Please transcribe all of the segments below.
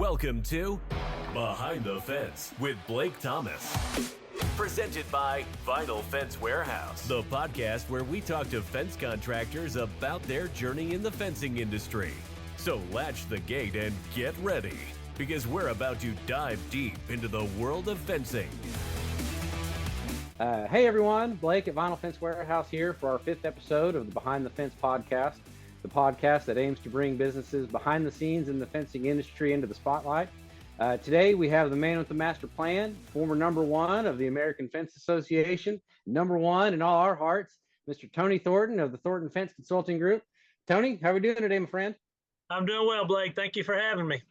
Welcome to Behind the Fence with Blake Thomas. Presented by Vinyl Fence Warehouse, the podcast where we talk to fence contractors about their journey in the fencing industry. So latch the gate and get ready, because we're about to dive deep into the world of fencing. Hey everyone, Blake at Vinyl Fence Warehouse here for our 5th episode of the Behind the Fence podcast, the podcast that aims to bring businesses behind the scenes in the fencing industry into the spotlight. Today we have the man with the master plan, former number 1 of the American Fence Association, number 1 in all our hearts, Mr. Tony Thornton of the Thornton Fence Consulting Group. Tony, how are we doing today, my friend? I'm doing well, Blake. Thank you for having me.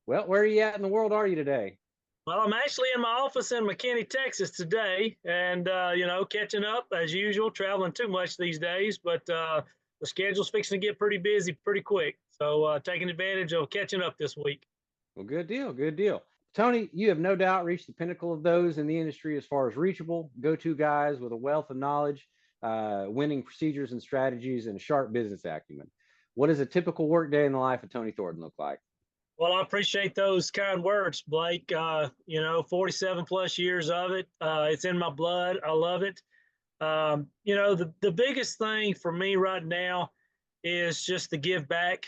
Well, where are you at in the world are you today? Well, I'm actually in my office in McKinney, Texas today, and, catching up as usual, traveling too much these days, but the schedule's fixing to get pretty busy pretty quick. So taking advantage of catching up this week. Well, good deal. Good deal. Tony, you have no doubt reached the pinnacle of those in the industry as far as reachable, go-to guys with a wealth of knowledge, winning procedures and strategies, and a sharp business acumen. What does a typical workday in the life of Tony Thornton look like? Well, I appreciate those kind words, Blake. 47 plus years of it. It's in my blood. I love it. The biggest thing for me right now is just to give back.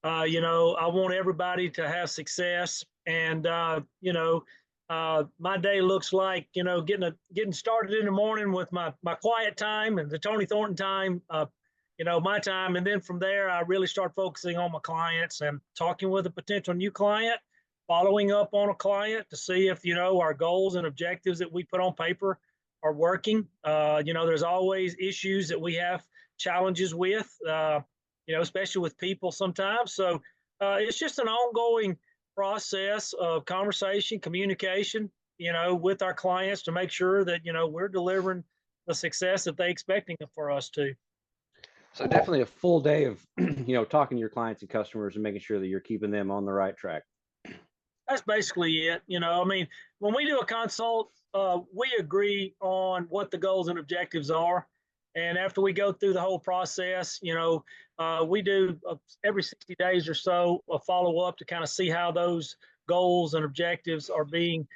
I want everybody to have success, and my day looks like getting started in the morning with my quiet time and the Tony Thornton time. My time, and then from there I really start focusing on my clients and talking with a potential new client, following up on a client to see if our goals and objectives that we put on paper are working. There's always issues that we have challenges with, especially with people sometimes. So it's just an ongoing process of conversation, communication, with our clients to make sure that, we're delivering the success that they're expecting for us to. So definitely a full day of, talking to your clients and customers and making sure that you're keeping them on the right track. That's basically it. When we do a consult, we agree on what the goals and objectives are. And after we go through the whole process, we do every 60 days or so a follow up to kind of see how those goals and objectives are being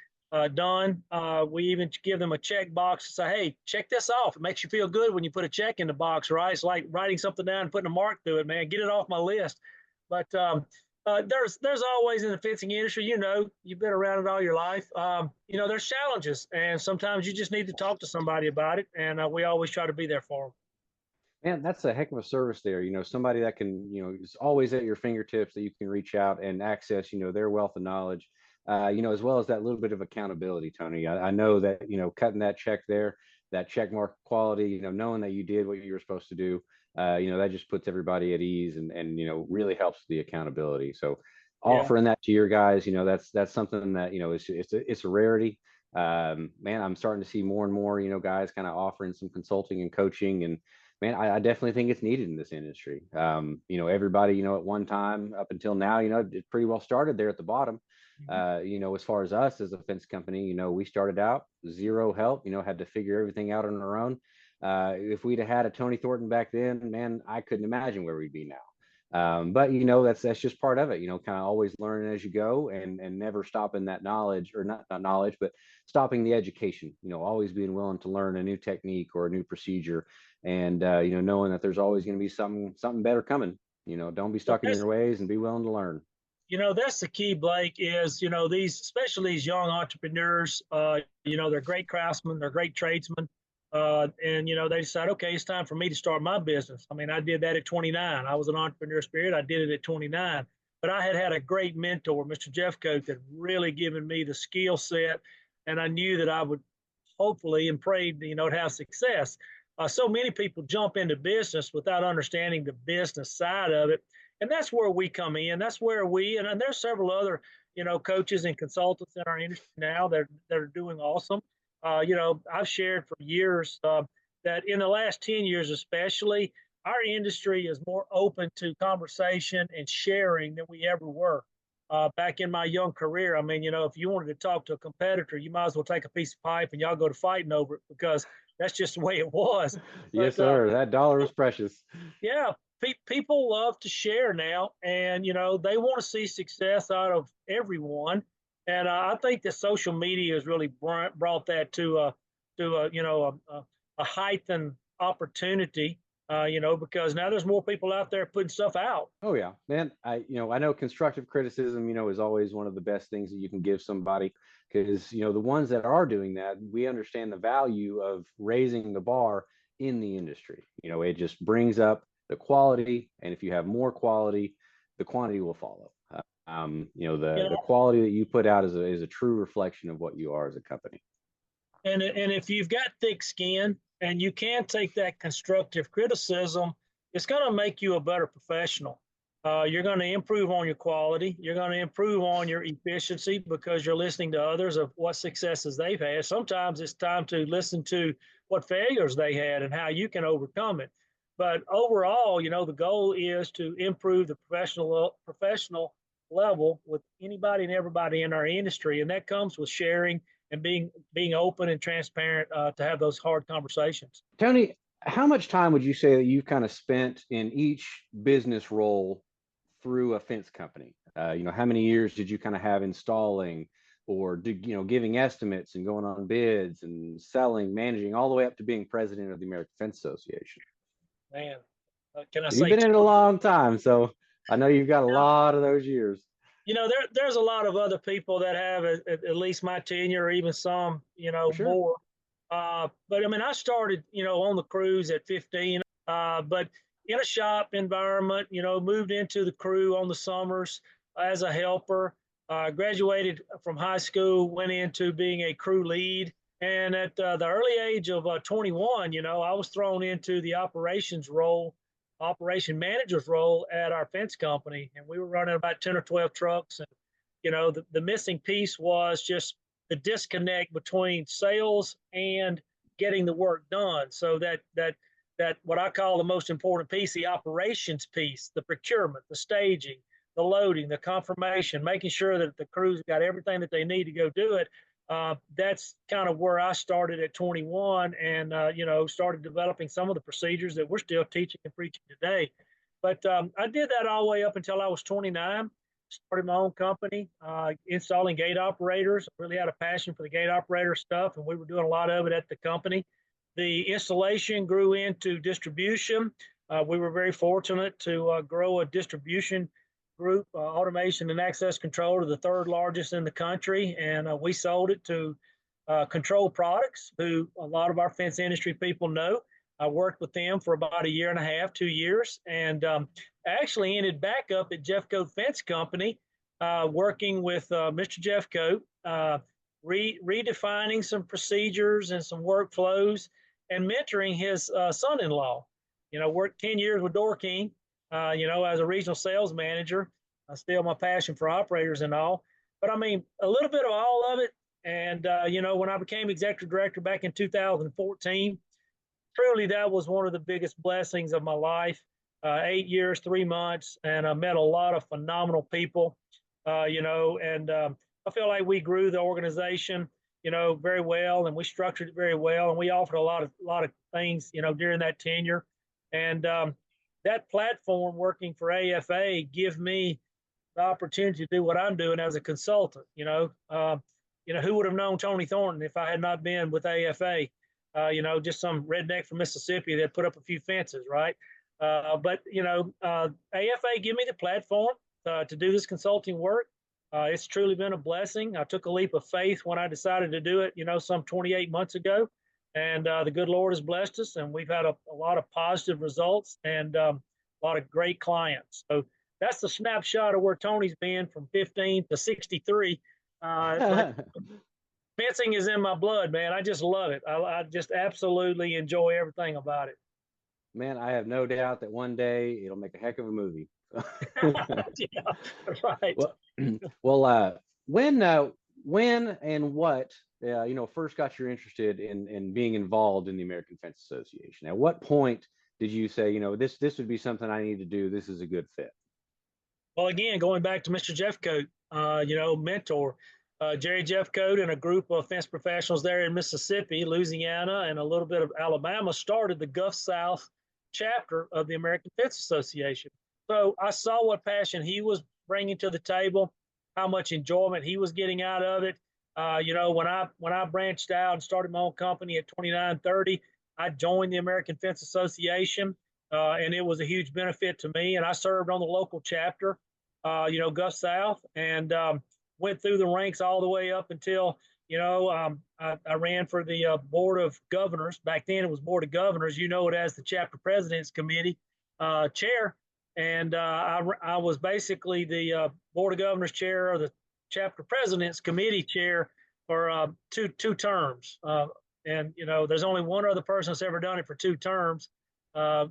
done. We even give them a check box to say, hey, check this off. It makes you feel good when you put a check in the box, right? It's like writing something down and putting a mark through it, man. Get it off my list. But there's always in the fencing industry, you've been around it all your life. There's challenges, and sometimes you just need to talk to somebody about it. And we always try to be there for them. Man, that's a heck of a service there. Somebody that can, is always at your fingertips that you can reach out and access, their wealth of knowledge. As well as that little bit of accountability, Tony. I know that, cutting that check there, that check mark quality, knowing that you did what you were supposed to do, that just puts everybody at ease and really helps the accountability. So offering that to your guys, that's something that, it's a rarity. Man, I'm starting to see more and more, guys kind of offering some consulting and coaching, and man, I definitely think it's needed in this industry. Everybody, at one time up until now, it pretty well started there at the bottom. As far as us as a fence company, we started out zero help, had to figure everything out on our own. If we'd have had a Tony Thornton back then, man, I couldn't imagine where we'd be now. But that's just part of it, kind of always learning as you go and never stopping that knowledge, or not knowledge, but stopping the education, always being willing to learn a new technique or a new procedure, and knowing that there's always going to be something better coming. Don't be stuck in your ways and be willing to learn. That's the key, Blake, is, especially these young entrepreneurs, they're great craftsmen, they're great tradesmen. And they decide, okay, it's time for me to start my business. I mean, I did that at 29. I was an entrepreneur spirit. I did it at 29. But I had a great mentor, Mr. Jeff Coate, that really given me the skill set. And I knew that I would hopefully and prayed, to have success. So many people jump into business without understanding the business side of it. And that's where we come in. That's where and there's several other, coaches and consultants in our industry now that are doing awesome. I've shared for years that in the last 10 years especially, our industry is more open to conversation and sharing than we ever were. Back in my young career, I mean, if you wanted to talk to a competitor, you might as well take a piece of pipe and y'all go to fighting over it, because that's just the way it was. Yes, sir. That dollar was precious. Yeah. people love to share now, and they want to see success out of everyone. And I think that social media has really brought that to a heightened opportunity. Because now there's more people out there putting stuff out. Oh yeah, man. I know constructive criticism, is always one of the best things that you can give somebody, because, the ones that are doing that, we understand the value of raising the bar in the industry. It just brings up the quality, and if you have more quality, the quantity will follow. The quality that you put out is a true reflection of what you are as a company. And if you've got thick skin and you can take that constructive criticism, it's going to make you a better professional. You're going to improve on your quality. You're going to improve on your efficiency because you're listening to others of what successes they've had. Sometimes it's time to listen to what failures they had and how you can overcome it. But overall, the goal is to improve the professional level with anybody and everybody in our industry, and that comes with sharing and being open and transparent to have those hard conversations. Tony, how much time would you say that you've kind of spent in each business role through a fence company? How many years did you kind of have installing, or giving estimates and going on bids and selling, managing, all the way up to being president of the American Fence Association? Man, can I You've say been in it a long time, so I know you've got a lot of those years. There's a lot of other people that have at least my tenure, or even some, Sure. more. But I mean, I started, on the crews at 15, but in a shop environment, moved into the crew on the summers as a helper, graduated from high school, went into being a crew lead. And at the early age of 21, I was thrown into the operation manager's role at our fence company. And we were running about 10 or 12 trucks. And, the missing piece was just the disconnect between sales and getting the work done. So that what I call the most important piece, the operations piece, the procurement, the staging, the loading, the confirmation, making sure that the crews got everything that they need to go do it. That's kind of where I started at 21, and started developing some of the procedures that we're still teaching and preaching today. But I did that all the way up until I was 29. Started my own company, installing gate operators. Really had a passion for the gate operator stuff, and we were doing a lot of it at the company. The installation grew into distribution. We were very fortunate to grow a distribution group, automation and access control, to the third largest in the country. And we sold it to Control Products, who a lot of our fence industry people know. I worked with them for about a year and a half, 2 years, and actually ended back up at Jeffcoat Fence Company, working with Mr. Jeffcoat, redefining some procedures and some workflows, and mentoring his son-in-law. Worked 10 years with Door King, as a regional sales manager. Still my passion for operators and all. But I mean, a little bit of all of it. And, when I became executive director back in 2014, truly that was one of the biggest blessings of my life. 8 years, 3 months, and I met a lot of phenomenal people, and I feel like we grew the organization, very well, and we structured it very well, and we offered a lot of things, during that tenure. And that platform working for AFA give me the opportunity to do what I'm doing as a consultant. Who would have known Tony Thornton if I had not been with AFA? Just some redneck from Mississippi that put up a few fences, right? But AFA give me the platform to do this consulting work. It's truly been a blessing. I took a leap of faith when I decided to do it, some 28 months ago. And the good Lord has blessed us, and we've had a lot of positive results and a lot of great clients. So that's the snapshot of where Tony's been from 15 to 63. Fencing is in my blood, man. I just love it. I just absolutely enjoy everything about it. Man, I have no doubt that one day it'll make a heck of a movie. Yeah, right. Well, when and what first got you interested in being involved in the American Fence Association? At what point did you say, this would be something I need to do? This is a good fit. Well, again, going back to Mr. Jeffcoat, mentor, Jerry Jeffcoat and a group of fence professionals there in Mississippi, Louisiana, and a little bit of Alabama started the Gulf South chapter of the American Fence Association. So I saw what passion he was bringing to the table, how much enjoyment he was getting out of it. When I branched out and started my own company at 29, 30, I joined the American Fence Association, and it was a huge benefit to me. And I served on the local chapter, Gulf South, and went through the ranks all the way up until I ran for the Board of Governors. Back then it was Board of Governors. You know it as the Chapter President's Committee chair. And I was basically the Board of Governors chair or the Chapter President's Committee chair for two terms. And there's only one other person that's ever done it for 2 terms. So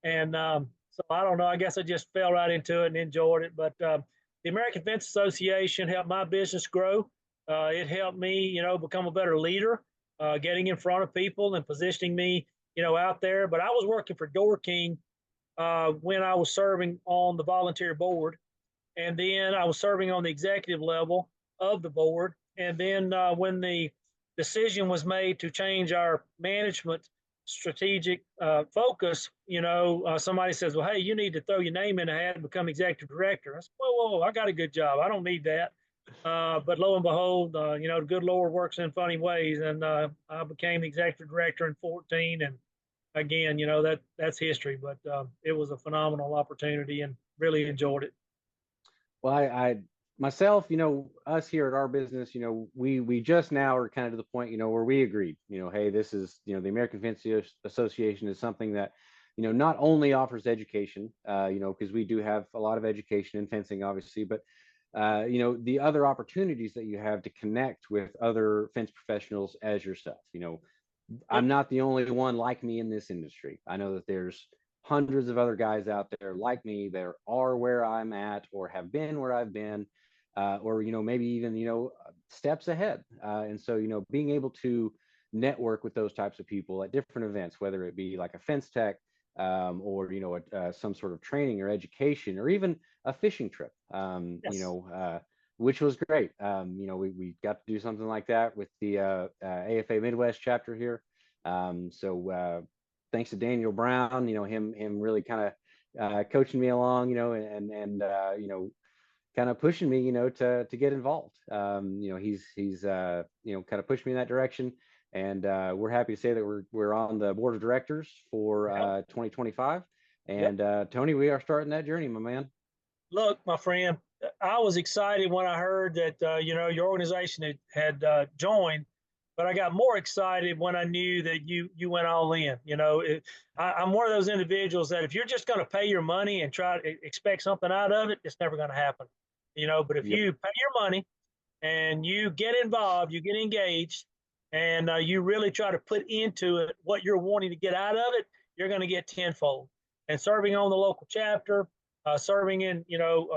I don't know. I guess I just fell right into it and enjoyed it. But the American Fence Association helped my business grow. It helped me, become a better leader, getting in front of people and positioning me, out there. But I was working for Door King when I was serving on the volunteer board. And then I was serving on the executive level of the board. And then when the decision was made to change our management strategic focus, somebody says, well, hey, you need to throw your name in the hat and become executive director. I said, whoa, I got a good job. I don't need that. But lo and behold, the good Lord works in funny ways. And I became the executive director in 2014. And again, that's history, but it was a phenomenal opportunity and really enjoyed it. Well, I myself, us here at our business, we just now are kind of to the point, where we agreed, hey, this is, the American Fence Association is something that, not only offers education, because we do have a lot of education in fencing, obviously, but, the other opportunities that you have to connect with other fence professionals as yourself. I'm not the only one like me in this industry. I know that there's hundreds of other guys out there like me that are where I'm at or have been where I've been, or maybe even steps ahead. And so being able to network with those types of people at different events, whether it be like a fence tech, or some sort of training or education, or even a fishing trip, yes. Which was great. We got to do something like that with the AFA Midwest chapter here. So thanks to Daniel Brown, him really kind of coaching me along, and kind of pushing me, to get involved. He's kind of pushed me in that direction, and we're happy to say that we're on the board of directors for 2025. And Tony, we are starting that journey, my man. Look, my friend, I was excited when I heard that your organization had joined. But I got more excited when I knew that you went all in. I'm one of those individuals that if you're just going to pay your money and try to expect something out of it, it's never going to happen. But if you pay your money and you get involved, you get engaged, and you really try to put into it what you're wanting to get out of it, you're going to get tenfold. And serving on the local chapter, serving in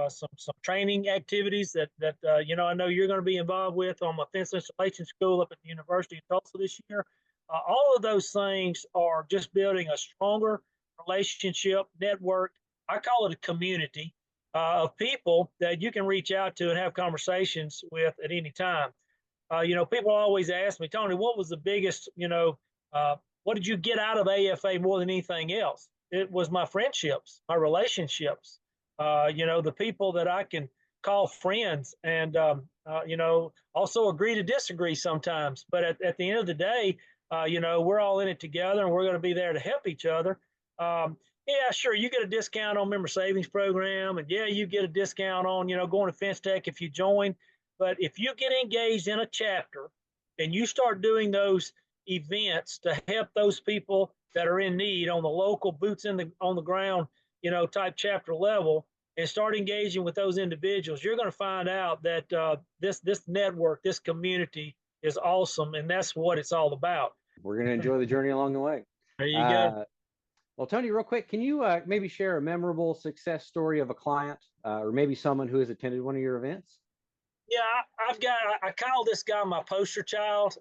some training activities that I know you're going to be involved with on my fence installation school up at the University of Tulsa this year. All of those things are just building a stronger relationship network. I call it a community of people that you can reach out to and have conversations with at any time. People always ask me, Tony, what was the biggest, what did you get out of AFA more than anything else? It was my friendships, my relationships, the people that I can call friends, and, also agree to disagree sometimes. But at the end of the day, we're all in it together, and we're going to be there to help each other. Yeah, sure, you get a discount on member savings program, and yeah, you get a discount on, going to Fence Tech if you join. But if you get engaged in a chapter and you start doing those events to help those people that are in need on the local boots on the ground, type chapter level, and start engaging with those individuals, you're going to find out that this network, this community is awesome, and that's what it's all about. We're going to enjoy the journey along the way. There you go. Well, Tony, real quick, can you maybe share a memorable success story of a client, or maybe someone who has attended one of your events? Yeah, I call this guy my poster child.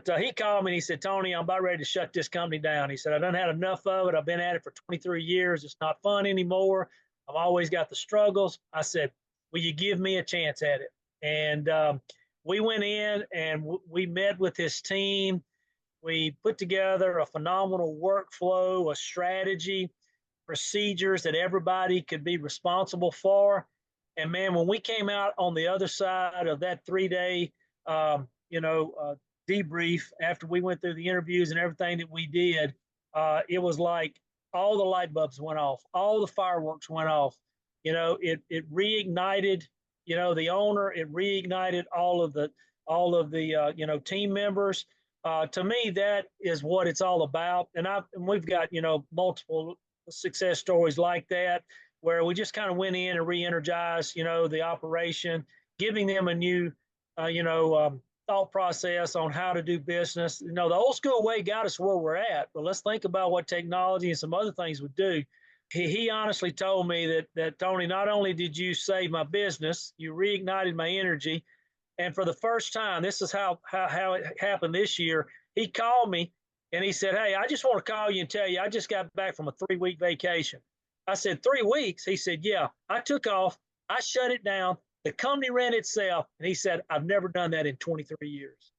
So he called me and he said, Tony, I'm about ready to shut this company down. He said, I done had enough of it. I've been at it for 23 years. It's not fun anymore. I've always got the struggles. I said, will you give me a chance at it? And we went in and we met with his team. We put together a phenomenal workflow, a strategy, procedures that everybody could be responsible for. And man, when we came out on the other side of that 3 day, debrief after we went through the interviews and everything that we did, it was like all the light bulbs went off, all the fireworks went off. It reignited, the owner. It reignited all of the team members. To me, that is what it's all about. And we've got multiple success stories like that, where we just kind of went in and re-energized, the operation, giving them a new, thought process on how to do business. The old school way got us where we're at, but let's think about what technology and some other things would do. He honestly told me that Tony, not only did you save my business, you reignited my energy. And for the first time, this is how it happened this year. He called me and he said, "Hey, I just want to call you and tell you I just got back from a 3-week vacation." I said, "3 weeks?" He said, "Yeah, I took off. I shut it down. The company ran itself." And he said, "I've never done that in 23 years."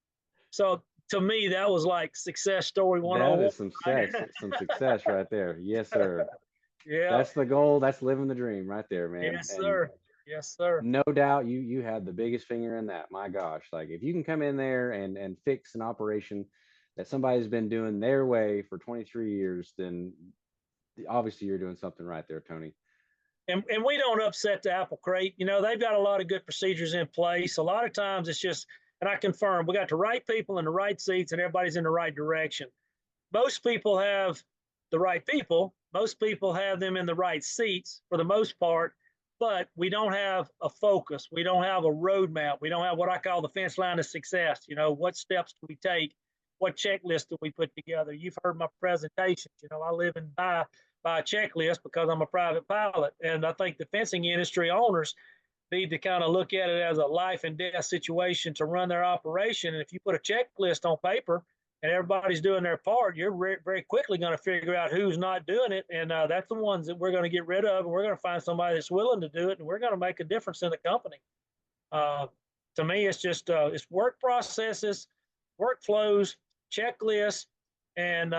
So to me, that was like success story one on one. That is some success right there. Yes, sir. Yeah. That's the goal. That's living the dream right there, man. Yes, sir. Yes, sir. No doubt you had the biggest finger in that. My gosh, like if you can come in there and fix an operation that somebody's been doing their way for 23 years, then obviously you're doing something right there, Tony. And we don't upset the apple crate. They've got a lot of good procedures in place. A lot of times it's just, and I confirm, we got the right people in the right seats and everybody's in the right direction. Most people have the right people. Most people have them in the right seats for the most part, but we don't have a focus. We don't have a roadmap. We don't have what I call the fence line of success. What steps do we take? What checklist do we put together? You've heard my presentations. I live and die by a checklist because I'm a private pilot. And I think the fencing industry owners need to kind of look at it as a life and death situation to run their operation. And if you put a checklist on paper and everybody's doing their part, you're very quickly going to figure out who's not doing it. And that's the ones that we're going to get rid of. And we're going to find somebody that's willing to do it. And we're going to make a difference in the company. To me, it's just it's work processes, workflows, checklists, and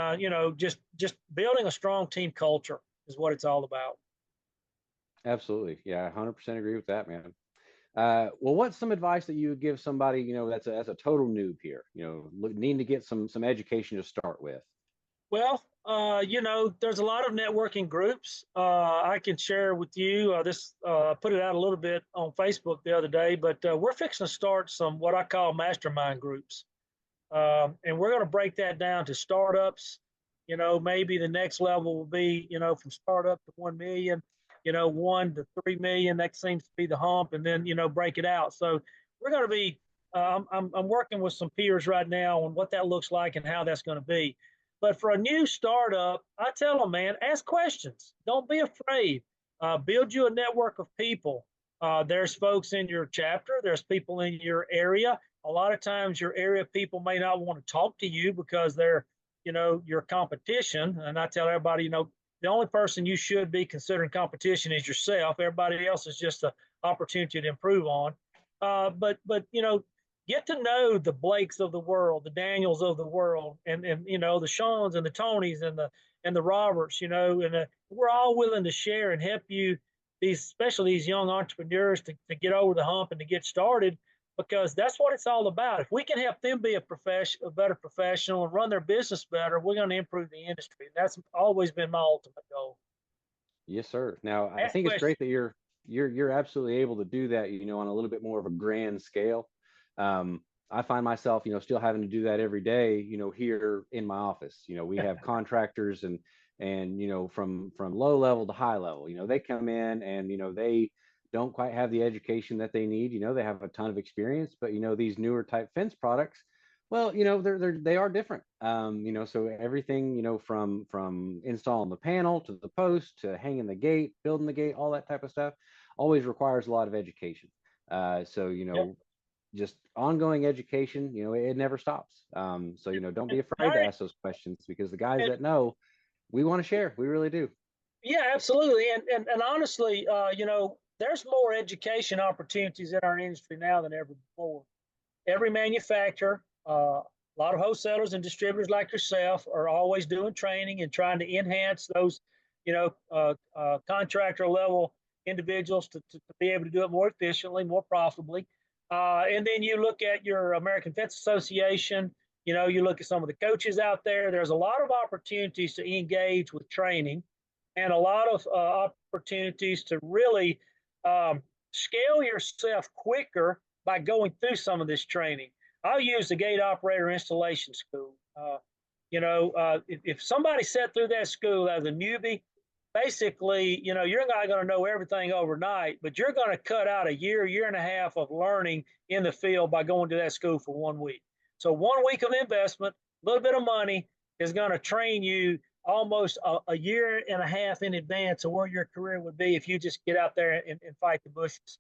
just building a strong team culture is what it's all about. Absolutely. Yeah, 100% agree with that, man. Well, what's some advice that you would give somebody, that's a total noob here, needing to get some education to start with? Well, there's a lot of networking groups. I can share with you this. I put it out a little bit on Facebook the other day, but we're fixing to start some what I call mastermind groups. And we're going to break that down to startups. Maybe the next level will be, from startup to 1 million, 1 to 3 million. That seems to be the hump, and then, break it out. So we're going to be, I'm working with some peers right now on what that looks like and how that's going to be. But for a new startup, I tell them, man, ask questions. Don't be afraid. Build you a network of people. There's folks in your chapter. There's people in your area. A lot of times your area people may not want to talk to you because they're, your competition. And I tell everybody, the only person you should be considering competition is yourself. Everybody else is just an opportunity to improve on. But get to know the Blakes of the world, the Daniels of the world, and the Seans and the Tonys and the Roberts, and we're all willing to share and help you, especially these young entrepreneurs, to get over the hump and to get started, because that's what it's all about. If we can help them be a better professional and run their business better, we're going to improve the industry. That's always been my ultimate goal. Yes, sir. Now, I think it's great that you're absolutely able to do that, on a little bit more of a grand scale. I find myself, still having to do that every day, here in my office. We have contractors and from low level to high level, they come in and, they don't quite have the education that they need. They have a ton of experience, but, these newer type fence products, well, they are different. So everything, from installing the panel to the post to hanging the gate, building the gate, all that type of stuff always requires a lot of education. Yep. Just ongoing education, it never stops. So, don't be afraid to ask those questions, because the guys that know, we want to share. We really do. Yeah, absolutely. And honestly, there's more education opportunities in our industry now than ever before. Every manufacturer, a lot of wholesalers and distributors like yourself are always doing training and trying to enhance those, contractor level individuals to be able to do it more efficiently, more profitably. And then you look at your American Fence Association, you look at some of the coaches out there. There's a lot of opportunities to engage with training and a lot of opportunities to really scale yourself quicker by going through some of this training. I'll use the gate operator installation school. If somebody sat through that school as a newbie, basically, you're not going to know everything overnight, but you're going to cut out a year and a half of learning in the field by going to that school for 1 week. So 1 week of investment, a little bit of money is going to train you almost a year and a half in advance of where your career would be if you just get out there and fight the bushes.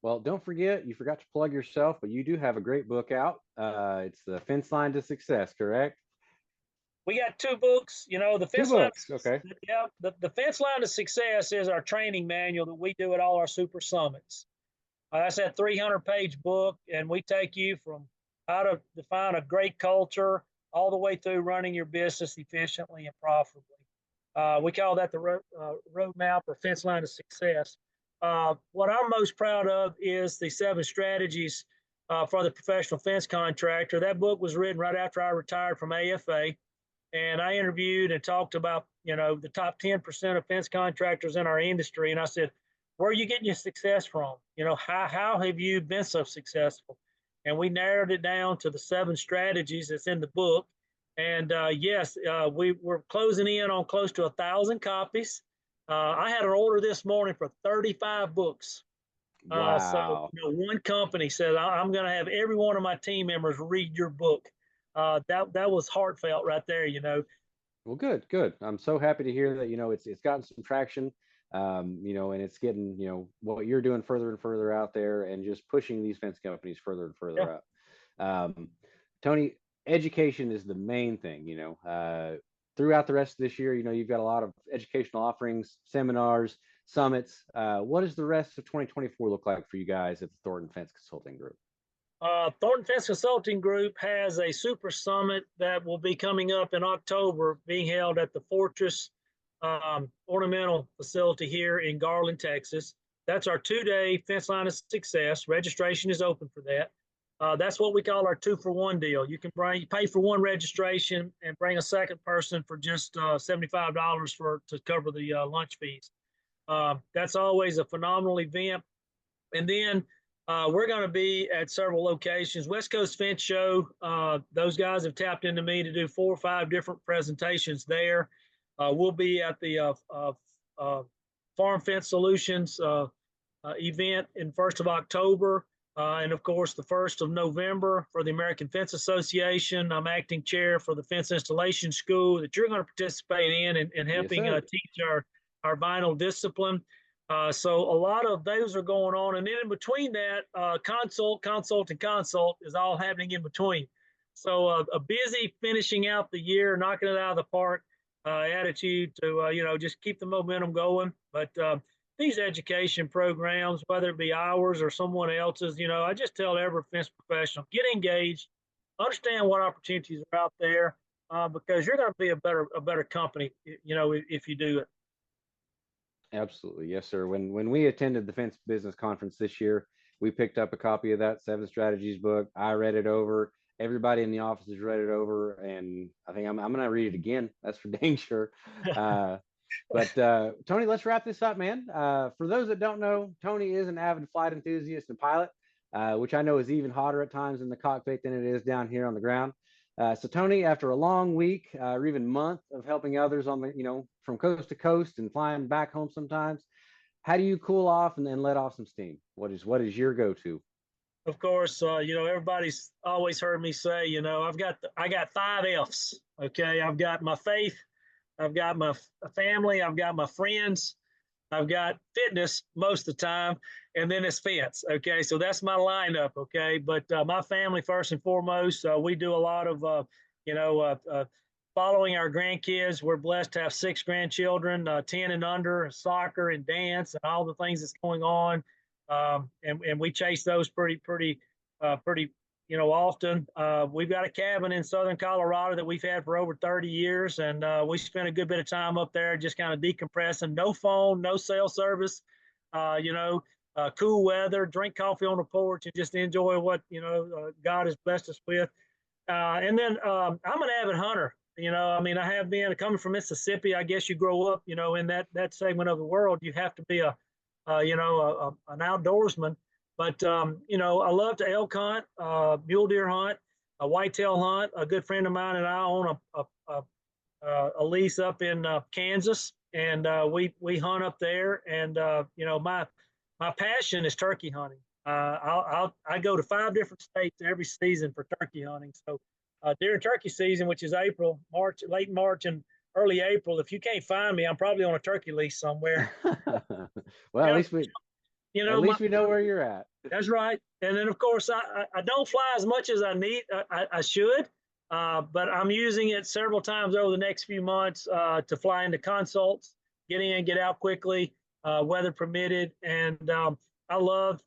Well, don't forget, you forgot to plug yourself, but you do have a great book out. It's The Fence Line to Success, correct? We got 2 books, the fence line. Okay. Yeah, the Fence Line to Success is our training manual that we do at all our super summits. That's that 300-page book, and we take you from how to define a great culture all the way through running your business efficiently and profitably. We call that the roadmap or Fence Line to Success. What I'm most proud of is the 7 strategies for the professional fence contractor. That book was written right after I retired from AFA. And I interviewed and talked about, the top 10% of fence contractors in our industry. And I said, where are you getting your success from? How have you been so successful? And we narrowed it down to the 7 strategies that's in the book. And yes, we're closing in on close to 1,000 copies. I had an order this morning for 35 books. Wow. So one company said, I'm going to have every one of my team members read your book. That was heartfelt right there, Well, good. I'm so happy to hear that, it's gotten some traction, and it's getting, what you're doing further and further out there and just pushing these fence companies further and further up. Tony, education is the main thing, throughout the rest of this year, you've got a lot of educational offerings, seminars, summits. What does the rest of 2024 look like for you guys at the Thornton Fence Consulting Group? Thornton Fence Consulting Group has a super summit that will be coming up in October, being held at the Fortress Ornamental Facility here in Garland, Texas. That's our 2-day Fence Line of Success. Registration is open for that. That's what we call our 2-for-1 deal. You can pay for 1 registration and bring a second person for just $75 to cover the lunch fees. That's always a phenomenal event. And then we're going to be at several locations. West Coast Fence Show, those guys have tapped into me to do 4 or 5 different presentations there. We'll be at the Farm Fence Solutions event in 1st of October. And of course, the 1st of November for the American Fence Association. I'm acting chair for the Fence Installation School that you're going to participate in and helping teach our vinyl discipline. So a lot of those are going on. And then in between that, consult is all happening in between. So a busy finishing out the year, knocking it out of the park attitude to, just keep the momentum going. But these education programs, whether it be ours or someone else's, I just tell every fence professional, get engaged, understand what opportunities are out there, because you're going to be a better company, if you do it. Absolutely. Yes, sir. When we attended the Fence Business Conference this year, we picked up a copy of that 7 Strategies book. I read it over. Everybody in the office has read it over, and I think I'm going to read it again. That's for dang sure. But Tony, let's wrap this up, man. For those that don't know, Tony is an avid flight enthusiast and pilot, which I know is even hotter at times in the cockpit than it is down here on the ground. So Tony, after a long week or even month of helping others on the, from coast to coast and flying back home sometimes, how do you cool off and then let off some steam? What is your go-to? Of course, everybody's always heard me say, I got 5 F's. Okay, I've got my faith, I've got my family, I've got my friends, I've got fitness most of the time, and then it's fence. Okay, so that's my lineup. Okay, but my family first and foremost. We do a lot of, following our grandkids. We're blessed to have 6 grandchildren, 10 and under, soccer and dance, and all the things that's going on. And we chase those pretty often. We've got a cabin in southern Colorado that we've had for over 30 years, and we spent a good bit of time up there just kind of decompressing. No phone, no cell service, cool weather, drink coffee on the porch, and just enjoy what, God has blessed us with. And then I'm an avid hunter. I have been coming from Mississippi. I guess you grow up, in that segment of the world. You have to be an outdoorsman. But I love to elk hunt, mule deer hunt, a whitetail hunt. A good friend of mine and I own a lease up in Kansas, and we hunt up there. And my passion is turkey hunting. I go to 5 different states every season for turkey hunting. So during turkey season, which is April, March, late March and early April, if you can't find me, I'm probably on a turkey lease somewhere. Well, at least we know where you're at. That's right. And then, of course, I don't fly as much as I should, but I'm using it several times over the next few months to fly into consults, get in, get out quickly, weather permitted. And I love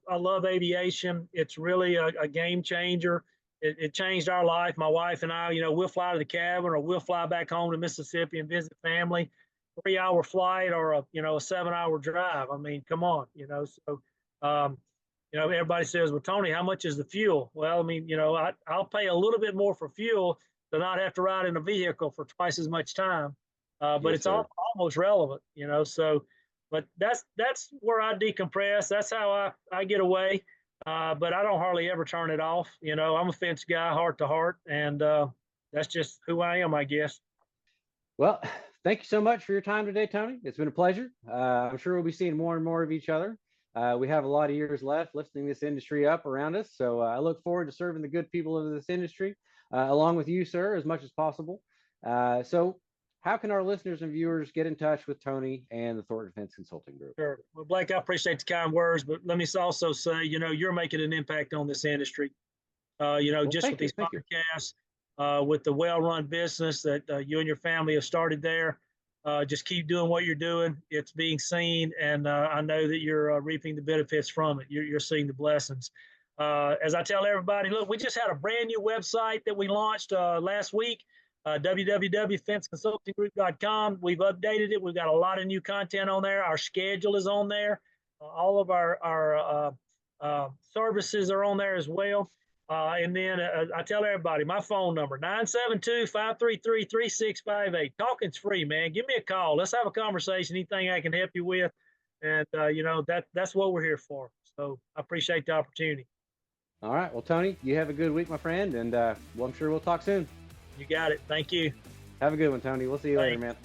aviation. It's really a game changer. It changed our life. My wife and I, we'll fly to the cabin or we'll fly back home to Mississippi and visit family. 3-hour flight or a 7-hour drive. I mean, come on, So, everybody says, "Well, Tony, how much is the fuel?" Well, I mean, I'll pay a little bit more for fuel to not have to ride in a vehicle for twice as much time. But Yes, it's sir. almost relevant, So, but that's where I decompress. That's how I get away. But I don't hardly ever turn it off. I'm a fence guy, heart to heart, and that's just who I am, I guess. Well, thank you so much for your time today, Tony. It's been a pleasure. I'm sure we'll be seeing more and more of each other. We have a lot of years left lifting this industry up around us. So I look forward to serving the good people of this industry along with you, sir, as much as possible. So how can our listeners and viewers get in touch with Tony and the Thornton Fence Consulting Group? Sure. Well, Blake, I appreciate the kind words, but let me also say, you're making an impact on this industry. Well, just with these podcasts, with the well-run business that you and your family have started there. Just keep doing what you're doing. It's being seen, and I know that you're reaping the benefits from it. You're seeing the blessings. As I tell everybody, look, we just had a brand new website that we launched last week, www.fenceconsultinggroup.com. We've updated it. We've got a lot of new content on there. Our schedule is on there. All of our services are on there as well. And then I tell everybody, my phone number, 972-533-3658. Talking's free, man. Give me a call. Let's have a conversation, anything I can help you with. And, that's what we're here for. So I appreciate the opportunity. All right. Well, Tony, you have a good week, my friend. And I'm sure we'll talk soon. You got it. Thank you. Have a good one, Tony. We'll see you later, man.